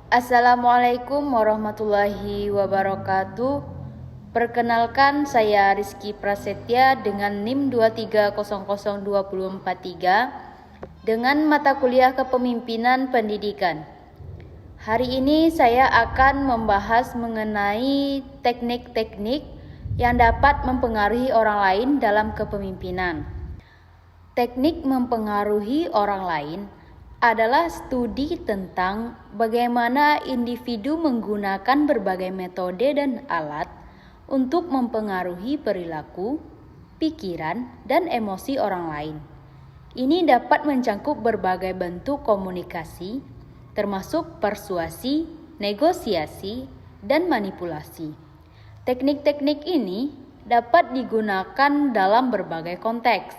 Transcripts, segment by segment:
Assalamualaikum warahmatullahi wabarakatuh. Perkenalkan, saya Rizky Prasetya dengan NIM 2300243 dengan mata kuliah Kepemimpinan Pendidikan. Hari ini saya akan membahas mengenai teknik-teknik yang dapat mempengaruhi orang lain dalam kepemimpinan. Teknik mempengaruhi orang lain adalah studi tentang bagaimana individu menggunakan berbagai metode dan alat untuk mempengaruhi perilaku, pikiran, dan emosi orang lain. Ini dapat mencangkup berbagai bentuk komunikasi, termasuk persuasi, negosiasi, dan manipulasi. Teknik-teknik ini dapat digunakan dalam berbagai konteks,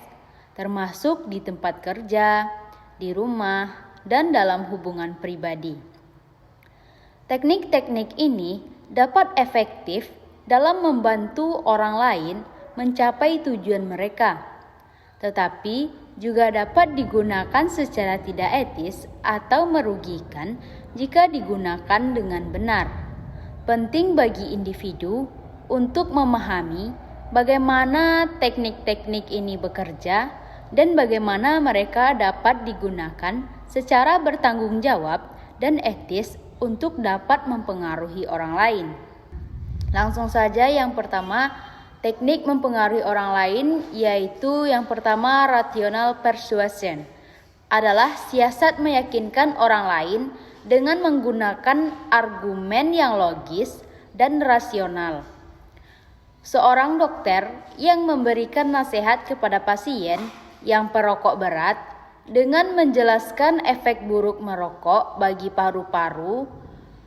termasuk di tempat kerja, di rumah, dan dalam hubungan pribadi. Teknik-teknik ini dapat efektif dalam membantu orang lain mencapai tujuan mereka, tetapi juga dapat digunakan secara tidak etis atau merugikan jika digunakan dengan benar. Penting bagi individu untuk memahami bagaimana teknik-teknik ini bekerja dan bagaimana mereka dapat digunakan secara bertanggung jawab dan etis untuk dapat mempengaruhi orang lain. Langsung saja, yang pertama, teknik mempengaruhi orang lain, yaitu yang pertama, rational persuasion, adalah siasat meyakinkan orang lain dengan menggunakan argumen yang logis dan rasional. Seorang dokter yang memberikan nasihat kepada pasien yang perokok berat dengan menjelaskan efek buruk merokok bagi paru-paru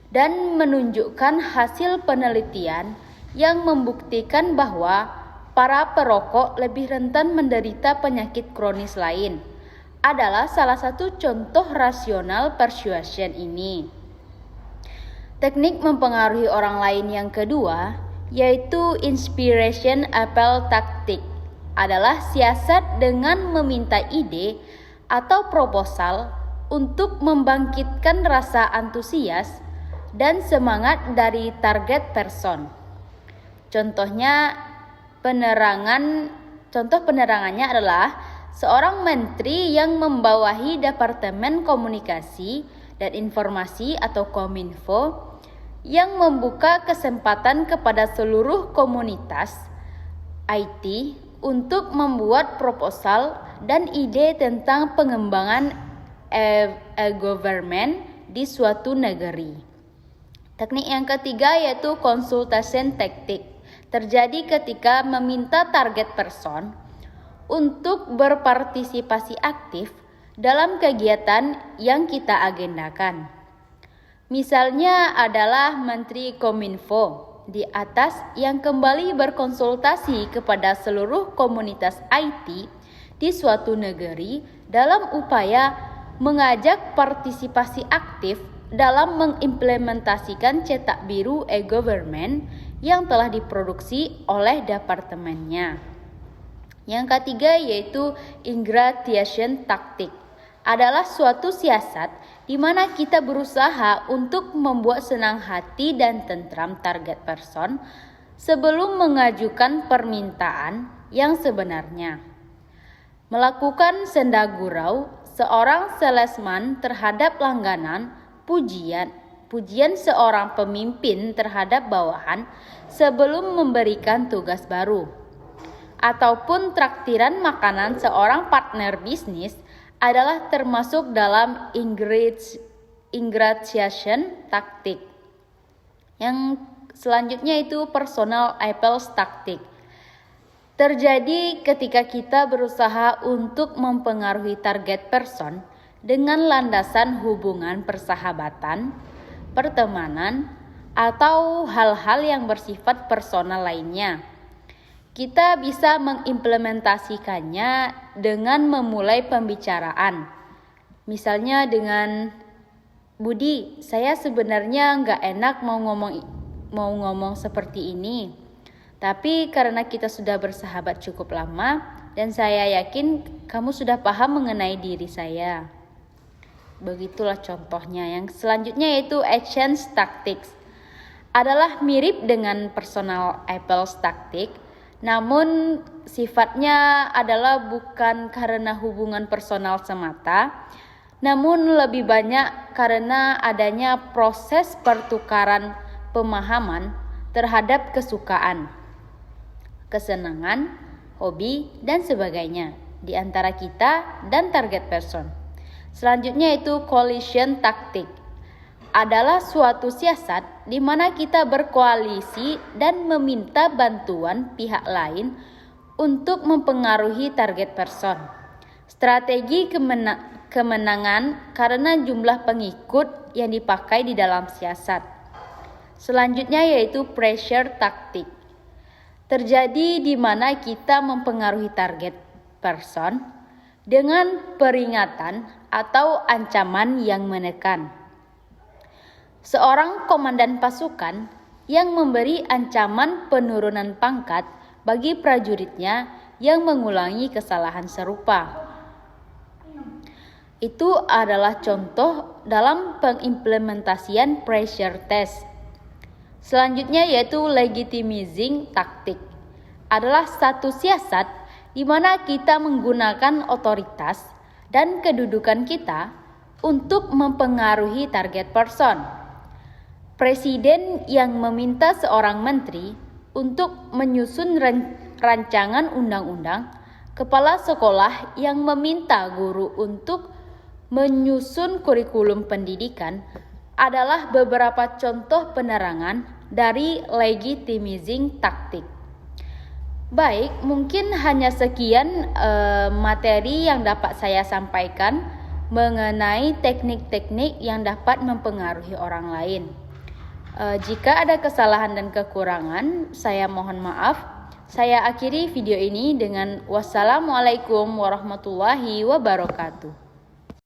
dan menunjukkan hasil penelitian yang membuktikan bahwa para perokok lebih rentan menderita penyakit kronis lain adalah salah satu contoh rasional persuasion ini. Teknik mempengaruhi orang lain yang kedua yaitu inspiration appeal tactic, adalah siasat dengan meminta ide atau proposal untuk membangkitkan rasa antusias dan semangat dari target person. Contoh penerangannya adalah seorang menteri yang membawahi Departemen Komunikasi dan Informasi atau Kominfo yang membuka kesempatan kepada seluruh komunitas IT untuk membuat proposal dan ide tentang pengembangan government di suatu negeri. Teknik yang ketiga yaitu consultation tactic, terjadi ketika meminta target person untuk berpartisipasi aktif dalam kegiatan yang kita agendakan. Misalnya adalah Menteri Kominfo di atas yang kembali berkonsultasi kepada seluruh komunitas IT di suatu negeri dalam upaya mengajak partisipasi aktif dalam mengimplementasikan cetak biru e-government yang telah diproduksi oleh departemennya. Yang ketiga yaitu ingratitude tactic, adalah suatu siasat di mana kita berusaha untuk membuat senang hati dan tentram target person sebelum mengajukan permintaan yang sebenarnya. Melakukan senda gurau seorang salesman terhadap langganan, pujian seorang pemimpin terhadap bawahan sebelum memberikan tugas baru, ataupun traktiran makanan seorang partner bisnis adalah termasuk dalam ingratitude tactic. Yang selanjutnya itu personal appeal tactic. Terjadi ketika kita berusaha untuk mempengaruhi target person dengan landasan hubungan persahabatan, pertemanan, atau hal-hal yang bersifat personal lainnya. Kita bisa mengimplementasikannya dengan memulai pembicaraan. Misalnya dengan, Budi, saya sebenarnya nggak enak mau ngomong seperti ini. Tapi karena kita sudah bersahabat cukup lama dan saya yakin kamu sudah paham mengenai diri saya. Begitulah contohnya. Yang selanjutnya yaitu exchange tactics. Adalah mirip dengan personal Apples tactic, namun sifatnya adalah bukan karena hubungan personal semata, namun lebih banyak karena adanya proses pertukaran pemahaman terhadap kesukaan, kesenangan, hobi, dan sebagainya di antara kita dan target person. Selanjutnya yaitu coalition tactic. Adalah suatu siasat di mana kita berkoalisi dan meminta bantuan pihak lain untuk mempengaruhi target person. Strategi kemenangan karena jumlah pengikut yang dipakai di dalam siasat. Selanjutnya yaitu pressure tactic. Terjadi di mana kita mempengaruhi target person dengan peringatan atau ancaman yang menekan. Seorang komandan pasukan yang memberi ancaman penurunan pangkat bagi prajuritnya yang mengulangi kesalahan serupa. Itu adalah contoh dalam pengimplementasian pressure test. Selanjutnya yaitu legitimizing tactic. Adalah satu siasat di mana kita menggunakan otoritas dan kedudukan kita untuk mempengaruhi target person. Presiden yang meminta seorang menteri untuk menyusun rancangan undang-undang, kepala sekolah yang meminta guru untuk menyusun kurikulum pendidikan adalah beberapa contoh penerangan dari legitimizing tactic. Baik, mungkin hanya sekian materi yang dapat saya sampaikan mengenai teknik-teknik yang dapat mempengaruhi orang lain. Jika ada kesalahan dan kekurangan, saya mohon maaf. Saya akhiri video ini dengan wassalamualaikum warahmatullahi wabarakatuh.